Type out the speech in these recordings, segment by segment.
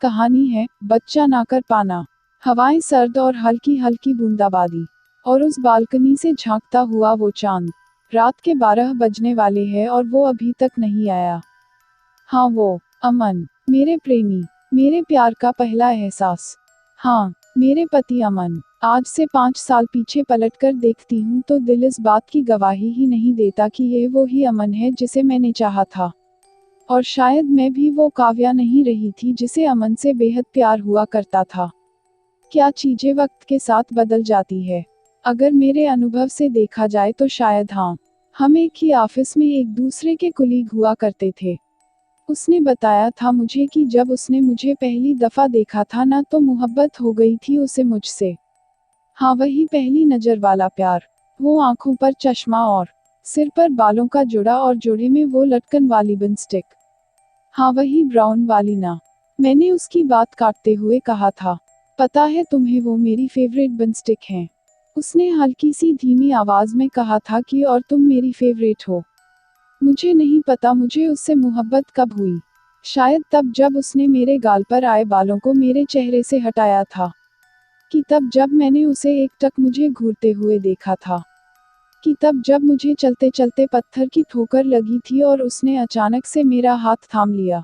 कहानी है बच्चा ना कर पाना। हवाएं सर्द और हल्की हल्की बूंदाबांदी, और उस बालकनी से झांकता हुआ वो चांद। रात के 12 बजने वाले हैं और वो अभी तक नहीं आया। हाँ वो, अमन, मेरे प्रेमी, मेरे प्यार का पहला एहसास। हाँ, मेरे पति अमन। आज से 5 साल पीछे पलटकर देखती हूँ तो दिल इस बात की गवाही ही नहीं देता कि ये वो ही अमन है जिसे मैंने चाहा था। और शायद मैं भी वो काव्या नहीं रही थी जिसे अमन से बेहद प्यार हुआ करता था। क्या चीजें वक्त के साथ बदल जाती है। अगर मेरे अनुभव से देखा जाए तो शायद हाँ। हम एक ही ऑफिस में एक दूसरे के कुलीग हुआ करते थे। उसने बताया था मुझे कि जब उसने मुझे पहली दफा देखा था ना तो मोहब्बत हो गई थी उसे मुझसे। हाँ वही पहली नजर वाला प्यार। वो आंखों पर चश्मा और सिर पर बालों का जुड़ा और जोड़े में वो लटकन वाली बिन स्टिक। हाँ वही ब्राउन वाली ना। मैंने उसकी बात काटते हुए कहा था, पता है तुम्हें वो मेरी फेवरेट बिन स्टिक हैं। उसने हल्की सी धीमी आवाज में कहा था कि और तुम मेरी फेवरेट हो। मुझे नहीं पता मुझे उससे मोहब्बत कब हुई। शायद तब जब उसने मेरे गाल पर आए बालों को मेरे चेहरे से हटाया था। कि तब जब मैंने उसे एकटक मुझे घूरते हुए देखा था। कि तब जब मुझे चलते चलते पत्थर की ठोकर लगी थी और उसने अचानक से मेरा हाथ थाम लिया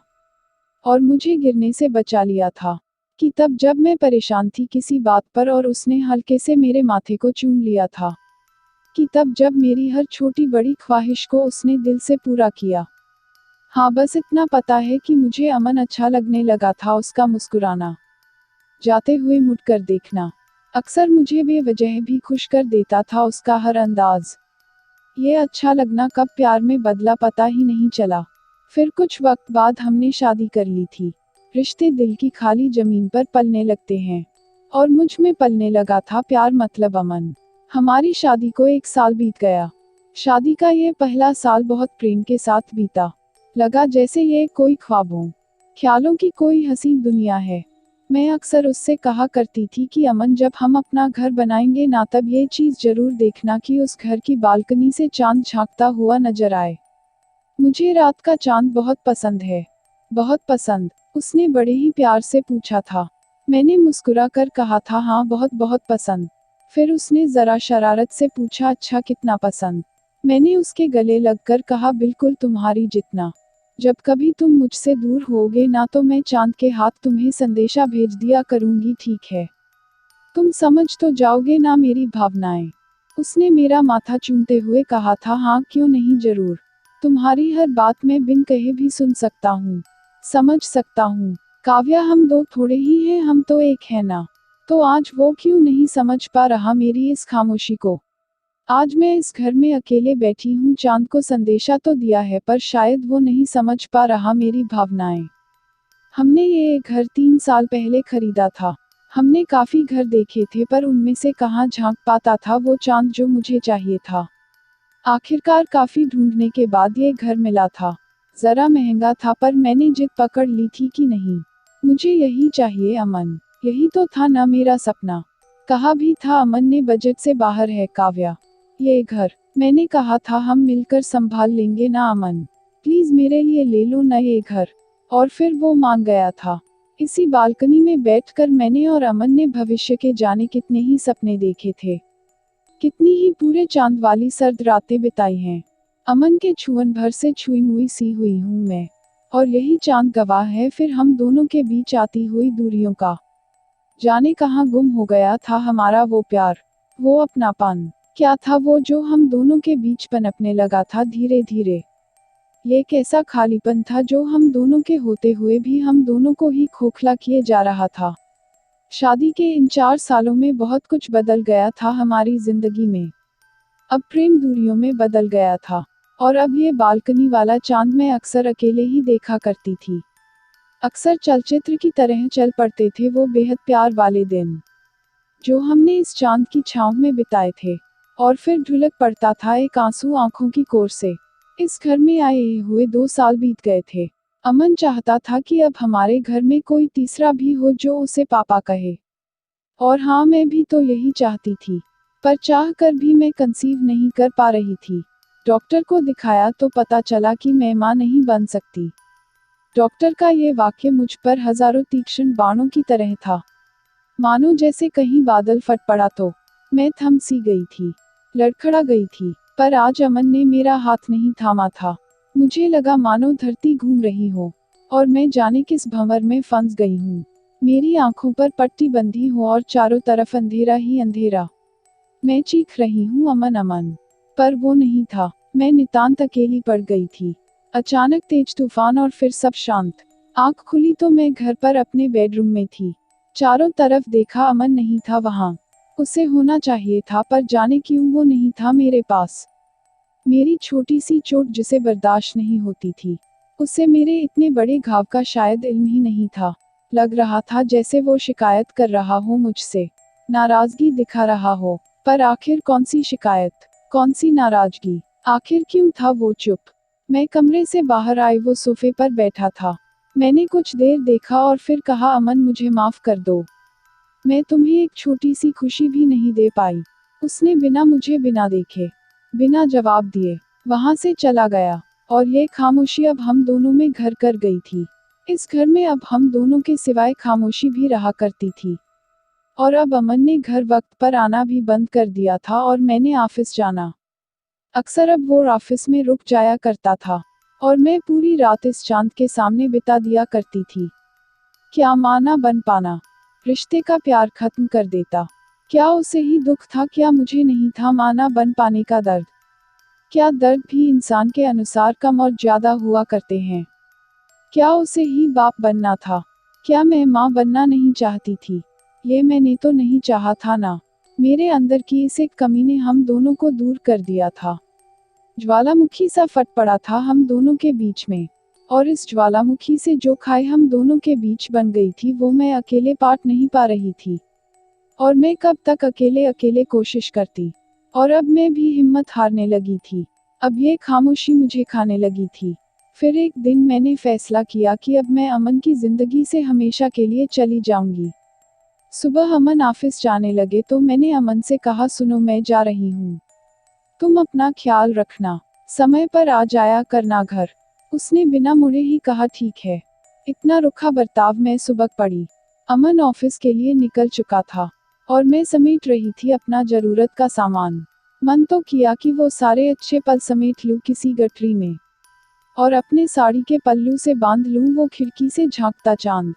और मुझे गिरने से बचा लिया था। कि तब जब मैं परेशान थी किसी बात पर और उसने हल्के से मेरे माथे को चूम लिया था। कि तब जब मेरी हर छोटी बड़ी ख्वाहिश को उसने दिल से पूरा किया। हाँ बस इतना पता है कि मुझे अमन अच्छा लगने लगा था, उसका मुस्कुराना, जाते हुए मुड़कर देखना, अक्सर मुझे बेवजह भी खुश कर देता था उसका हर अंदाज। ये अच्छा लगना कब प्यार में बदला पता ही नहीं चला। फिर कुछ वक्त बाद हमने शादी कर ली थी। रिश्ते दिल की खाली जमीन पर पलने लगते हैं। और मुझ में पलने लगा था प्यार मतलब अमन। हमारी शादी को 1 साल बीत गया। शादी का ये पहला साल बहुत प्रेम के साथ बीता। लगा जैसे ये कोई ख्वाबों, ख्यालों की कोई हसीन दुनिया है। मैं अक्सर उससे कहा करती थी कि अमन जब हम अपना घर बनाएंगे ना तब ये चीज जरूर देखना कि उस घर की बालकनी से चांद झांकता हुआ नजर आए। मुझे रात का चांद बहुत पसंद है। बहुत पसंद, उसने बड़े ही प्यार से पूछा था। मैंने मुस्कुरा कर कहा था हाँ बहुत बहुत पसंद। फिर उसने जरा शरारत से पूछा अच्छा कितना पसंद। मैंने उसके गले लगकर कहा बिल्कुल तुम्हारी जितना। जब कभी तुम मुझसे दूर होगे ना तो मैं चांद के हाथ तुम्हें संदेशा भेज दिया करूंगी, ठीक है। तुम समझ तो जाओगे ना मेरी भावनाएं। उसने मेरा माथा चूमते हुए कहा था हाँ क्यों नहीं जरूर। तुम्हारी हर बात मैं बिन कहे भी सुन सकता हूँ, समझ सकता हूँ। काव्या हम दो थोड़े ही हैं, हम तो एक है ना। तो आज वो क्यों नहीं समझ पा रहा मेरी इस खामोशी को। आज मैं इस घर में अकेले बैठी हूँ, चांद को संदेशा तो दिया है पर शायद वो नहीं समझ पा रहा मेरी भावनाएं। हमने ये घर 3 साल पहले खरीदा था। हमने काफी घर देखे थे पर उनमें से कहाँ झांक पाता था वो चांद जो मुझे चाहिए था। आखिरकार काफी ढूंढने के बाद ये घर मिला था। जरा महंगा था पर मैंने जिद पकड़ ली थी कि नहीं, मुझे यही चाहिए अमन। यही तो था ना मेरा सपना। कहा भी था अमन ने बजट से बाहर है काव्या ये घर। मैंने कहा था हम मिलकर संभाल लेंगे ना अमन। प्लीज मेरे लिए ले लो ना ये घर। और फिर वो मान गया था। इसी बालकनी में बैठकर मैंने और अमन ने भविष्य के जाने कितने ही सपने देखे थे। कितनी ही पूरे चांद वाली सर्द रातें बिताई हैं। अमन के छुअन भर से छुई मुई सी हुई हूं मैं। और यही चांद गवाह है फिर हम दोनों के बीच आती हुई दूरियों का। जाने कहाँ गुम हो गया था हमारा वो प्यार, वो अपनापन। क्या था वो जो हम दोनों के बीच पनपने लगा था धीरे धीरे। ये कैसा खालीपन था जो हम दोनों के होते हुए भी हम दोनों को ही खोखला किए जा रहा था। शादी के इन 4 सालों में बहुत कुछ बदल गया था हमारी जिंदगी में। अब प्रेम दूरियों में बदल गया था। और अब ये बालकनी वाला चांद मैं अक्सर अकेले ही देखा करती थी। अक्सर चलचित्र की तरह चल पड़ते थे वो बेहद प्यार वाले दिन जो हमने इस चांद की छांव में बिताए थे। और फिर ढुलक पड़ता था एक आंसू आंखों की कोर से। इस घर में आए हुए 2 साल बीत गए थे। अमन चाहता था कि अब हमारे घर में कोई तीसरा भी हो जो उसे पापा कहे। और हाँ मैं भी तो यही चाहती थी। पर चाह कर भी मैं कंसीव नहीं कर पा रही थी। डॉक्टर को दिखाया तो पता चला कि मैं मां नहीं बन सकती। डॉक्टर का ये वाक्य मुझ पर हजारों तीक्ष्ण बाणों की तरह था, मानो जैसे कहीं बादल फट पड़ा तो मैं थम सी गई थी, लड़खड़ा गई थी। पर आज अमन ने मेरा हाथ नहीं थामा था। मुझे लगा मानो धरती घूम रही हो और मैं जाने किस भंवर में फंस गई हूँ। मेरी आंखों पर पट्टी बंधी हो और चारों तरफ अंधेरा ही अंधेरा। मैं चीख रही हूँ अमन अमन, पर वो नहीं था। मैं नितांत अकेली पड़ गई थी। अचानक तेज तूफान और फिर सब शांत। आंख खुली तो मैं घर पर अपने बेडरूम में थी। चारों तरफ देखा, अमन नहीं था वहां। उसे होना चाहिए था, पर जाने क्यों वो नहीं था मेरे पास। मेरी छोटी सी चोट जिसे बर्दाश्त नहीं होती थी, उसे मेरे इतने बड़े घाव का शायद इल्म ही नहीं था। लग रहा था जैसे वो शिकायत कर रहा हो मुझसे, नाराजगी दिखा रहा हो। पर आखिर कौन सी शिकायत, कौन सी नाराजगी? आखिर क्यों था वो चुप? मैं कमरे से बाहर आई, वो सोफे पर बैठा था। मैंने कुछ देर देखा और फिर कहा, अमन मुझे माफ कर दो, मैं तुम्हें एक छोटी सी खुशी भी नहीं दे पाई। उसने बिना मुझे, बिना देखे, बिना जवाब दिए वहां से चला गया। और ये खामोशी अब हम दोनों में घर कर गई थी। इस घर में अब हम दोनों के सिवाय खामोशी भी रहा करती थी। और अब अमन ने घर वक्त पर आना भी बंद कर दिया था और मैंने ऑफिस जाना। अक्सर अब वो ऑफिस में रुक जाया करता था और मैं पूरी रात इस चांद के सामने बिता दिया करती थी। क्या माना बन पाना रिश्ते का प्यार खत्म कर देता? क्या उसे ही दुख था? क्या मुझे नहीं था माना बन पाने का दर्द? क्या दर्द भी इंसान के अनुसार कम और ज्यादा हुआ करते हैं? क्या उसे ही बाप बनना था? क्या मैं माँ बनना नहीं चाहती थी? ये मैंने तो नहीं चाहा था ना। मेरे अंदर की इस एक कमी ने हम दोनों को दूर कर दिया था। ज्वालामुखी सा फट पड़ा था हम दोनों के बीच में, और इस ज्वालामुखी से जो खाई हम दोनों के बीच बन गई थी, वो मैं अकेले पाट नहीं पा रही थी। और मैं कब तक अकेले अकेले कोशिश करती? और अब मैं भी हिम्मत हारने लगी थी। अब ये खामोशी मुझे खाने लगी थी। फिर एक दिन मैंने फैसला किया कि अब मैं अमन की जिंदगी से हमेशा के लिए चली जाऊंगी। सुबह अमन ऑफिस जाने लगे तो मैंने अमन से कहा, सुनो मैं जा रही हूँ, तुम अपना ख्याल रखना, समय पर आ जाया करना घर। उसने बिना मुड़े ही कहा, ठीक है। इतना रुखा बर्ताव में सुबह पड़ी। अमन ऑफिस के लिए निकल चुका था और मैं समेट रही थी अपना जरूरत का सामान। मन तो किया कि वो सारे अच्छे पल समेट लूं किसी गठरी में और अपने साड़ी के पल्लू से बांध लूं वो खिड़की से झांकता चांद।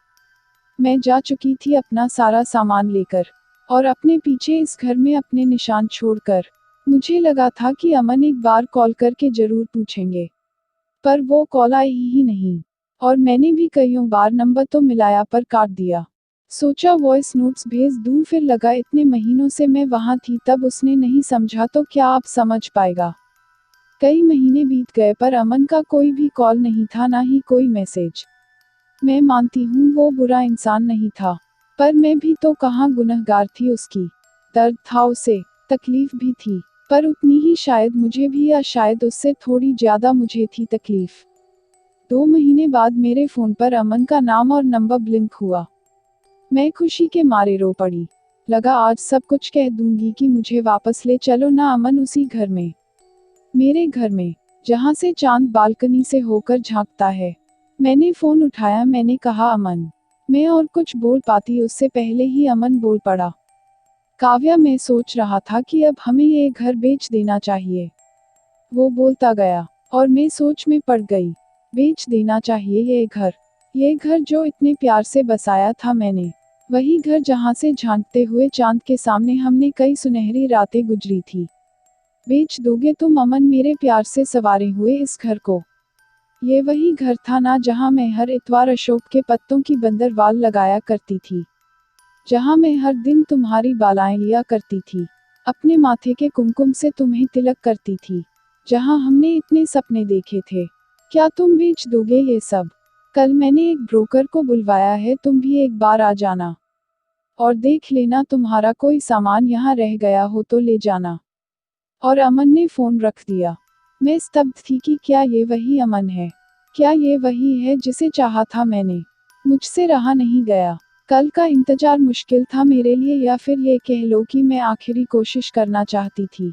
मैं जा चुकी थी अपना सारा सामान लेकर और अपने पीछे इस घर में अपने निशान छोड़कर। मुझे लगा था कि अमन एक बार कॉल करके जरूर पूछेंगे, पर वो कॉल आई ही नहीं। और मैंने भी कईयों बार नंबर तो मिलाया पर काट दिया। सोचा वॉइस नोट्स भेज दूं, फिर लगा इतने महीनों से मैं वहां थी तब उसने नहीं समझा तो क्या आप समझ पाएगा। कई महीने बीत गए पर अमन का कोई भी कॉल नहीं था, ना ही कोई मैसेज। मैं मानती हूँ वो बुरा इंसान नहीं था, पर मैं भी तो कहाँ गुनहगार थी उसकी। दर्द था उसे, तकलीफ भी थी, पर उतनी ही शायद मुझे भी, या शायद उससे थोड़ी ज्यादा मुझे थी तकलीफ। 2 महीने बाद मेरे फोन पर अमन का नाम और नंबर ब्लिंक हुआ। मैं खुशी के मारे रो पड़ी। लगा आज सब कुछ कह दूंगी कि मुझे वापस ले चलो ना अमन, उसी घर में, मेरे घर में, जहां से चांद बालकनी से होकर झांकता है। मैंने फोन उठाया, मैंने कहा, अमन। मैं और कुछ बोल पाती उससे पहले ही अमन बोल पड़ा। काव्या, मैं सोच रहा था कि अब हमें ये घर बेच देना चाहिए। वो बोलता गया और मैं सोच में पड़ गई। बेच देना चाहिए ये घर जो इतने प्यार से बसाया था मैंने। वही घर जहां से झांकते हुए चांद के सामने हमने कई सुनहरी रातें गुजरी थी। बेच दोगे तुम अमन मेरे प्यार से सवारे हुए इस घर को? ये वही घर था ना जहां मैं हर इतवार अशोक के पत्तों की बंदरवाल लगाया करती थी, जहां मैं हर दिन तुम्हारी बालाएं लिया करती थी, अपने माथे के कुमकुम से तुम्हें तिलक करती थी, जहां हमने इतने सपने देखे थे। क्या तुम बेच दोगे ये सब? कल मैंने एक ब्रोकर को बुलवाया है, तुम भी एक बार आ जाना और देख लेना, तुम्हारा कोई सामान यहाँ रह गया हो तो ले जाना। और अमन ने फोन रख दिया। मैं स्तब्ध थी कि क्या ये वही अमन है? क्या ये वही है जिसे चाहा था मैंने? मुझसे रहा नहीं गया। कल का इंतजार मुश्किल था मेरे लिए, या फिर ये कह लो कि मैं आखिरी कोशिश करना चाहती थी।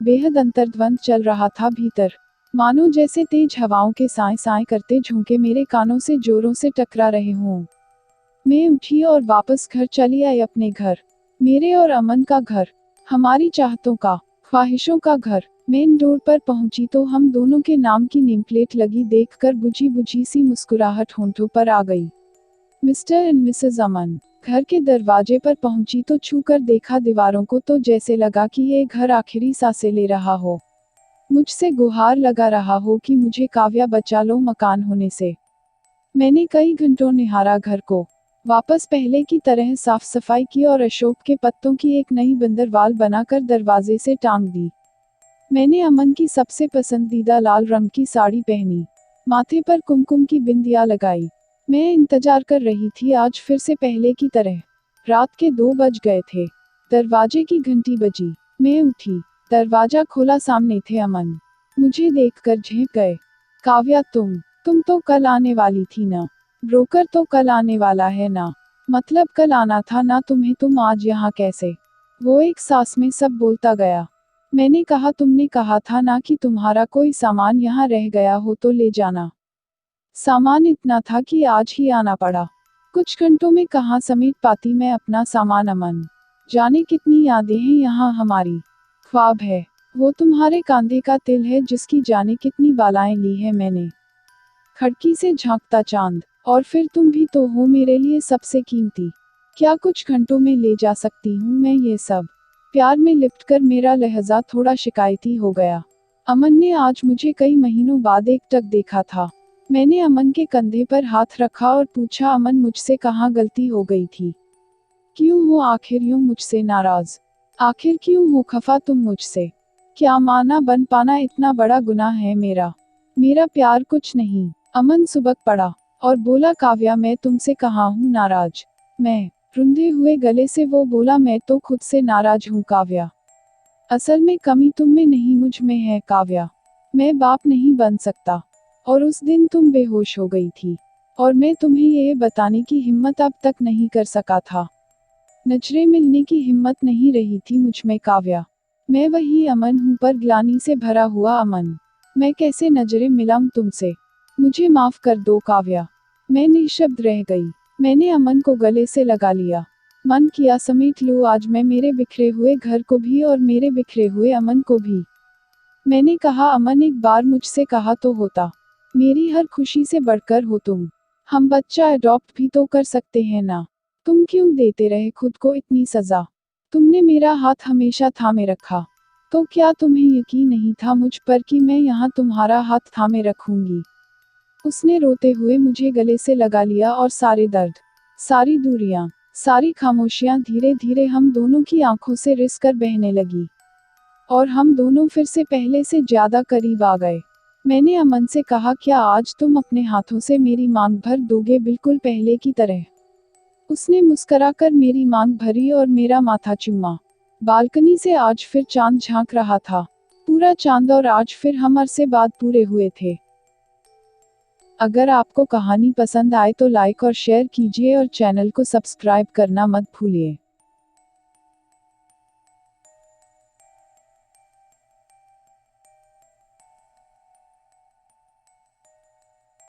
बेहद अंतर्द्वंद चल रहा था भीतर। मानो जैसे तेज हवाओं के साए साए करते झोंके मेरे कानों से जोरों से टकरा रहे हों। मैं उठी और वापस घर चली आई, अपने घर, मेरे और अमन का घर, हमारी चाहतों का, ख्वाहिशों का घर। मेन डोर पर पहुंची तो हम दोनों के नाम की नेम प्लेट लगी देखकर बुझी बुझी सी मुस्कुराहट होंठों पर आ गई। मिस्टर एंड मिसेस अमन। घर के दरवाजे पर पहुंची तो छूकर देखा दीवारों को तो जैसे लगा कि ये घर आखिरी सांसें ले रहा हो, मुझसे गुहार लगा रहा हो कि मुझे काव्या बचा लो मकान होने से। मैंने कई घंटों निहारा घर को, वापस पहले की तरह साफ सफाई की और अशोक के पत्तों की एक नई बंदरवाल बनाकर दरवाजे से टांग दी। मैंने अमन की सबसे पसंदीदा लाल रंग की साड़ी पहनी, माथे पर कुमकुम की बिंदिया लगाई। मैं इंतजार कर रही थी आज फिर से पहले की तरह। रात के 2 बज गए थे। दरवाजे की घंटी बजी। मैं उठी, दरवाजा खोला, सामने थे अमन। मुझे देखकर झेंप गए। काव्या, तुम तो कल आने वाली थी ना? ब्रोकर तो कल आने वाला है ना? मतलब कल आना था ना तुम्हें, तुम आज यहाँ कैसे? वो एक सांस में सब बोलता गया। मैंने कहा, तुमने कहा था ना कि तुम्हारा कोई सामान यहाँ रह गया हो तो ले जाना। सामान इतना था कि आज ही आना पड़ा। कुछ घंटों में कहाँ समेट पाती मैं अपना सामान अमन। जाने कितनी यादें हैं यहाँ हमारी। ख्वाब है, वो तुम्हारे कांधे का तिल है जिसकी जाने कितनी बालाएं ली है मैंने। खिड़की से झांकता चांद, और फिर तुम भी तो हो मेरे लिए सबसे कीमती। क्या कुछ घंटों में ले जा सकती हूँ मैं ये सब? प्यार में लिपटकर मेरा लहजा थोड़ा शिकायती हो गया। अमन ने आज मुझे कई महीनों बाद एकटक देखा था। मैंने अमन के कंधे पर हाथ रखा और पूछा, अमन मुझसे कहाँ गलती हो गई थी? क्यों हो आखिर यूं मुझसे नाराज? आखिर क्यों हो खफा तुम मुझसे? क्या माना बन पाना इतना बड़ा गुनाह है मेरा? मेरा प्यार कुछ नहीं। अमन सुबक पड़ा और बोला, काव्या मैं तुमसे कहाँ हूँ नाराज? मैं, रुंधे हुए गले से वो बोला, मैं तो खुद से नाराज हूँ काव्या। असल में कमी तुम में नहीं मुझ में है काव्या। मैं बाप नहीं बन सकता। और उस दिन तुम बेहोश हो गई थी और मैं तुम्हें ये बताने की हिम्मत अब तक नहीं कर सका था। नजरें मिलने की हिम्मत नहीं रही थी मुझ में काव्या। मैं वही अमन हूँ पर ग्लानि से भरा हुआ अमन। मैं कैसे नजरें मिलाऊं तुमसे? मुझे माफ कर दो काव्या। मैं निशब्द रह गई। मैंने अमन को गले से लगा लिया। मन किया समेट लूं आज मैं मेरे बिखरे हुए घर को भी और मेरे बिखरे हुए अमन को भी। मैंने कहा, अमन एक बार मुझसे कहा तो होता, मेरी हर खुशी से बढ़कर हो तुम। हम बच्चा अडॉप्ट भी तो कर सकते हैं ना? तुम क्यों देते रहे खुद को इतनी सजा? तुमने मेरा हाथ हमेशा थामे रखा, तो क्या तुम्हें यकीन नहीं था मुझ पर कि मैं यहाँ तुम्हारा हाथ थामे रखूंगी? उसने रोते हुए मुझे गले से लगा लिया और सारे दर्द, सारी दूरियां, सारी खामोशियां धीरे धीरे हम दोनों की आंखों से रिस कर बहने लगी। और हम दोनों फिर से पहले से ज्यादा करीब आ गए। मैंने अमन से कहा, क्या आज तुम अपने हाथों से मेरी मांग भर दोगे बिल्कुल पहले की तरह? उसने मुस्कुराकर मेरी मांग भरी और मेरा माथा चूमा। बालकनी से आज फिर चांद झांक रहा था, पूरा चांद, और आज फिर हम अरसे बाद पूरे हुए थे। अगर आपको कहानी पसंद आए तो लाइक और शेयर कीजिए और चैनल को सब्सक्राइब करना मत भूलिए।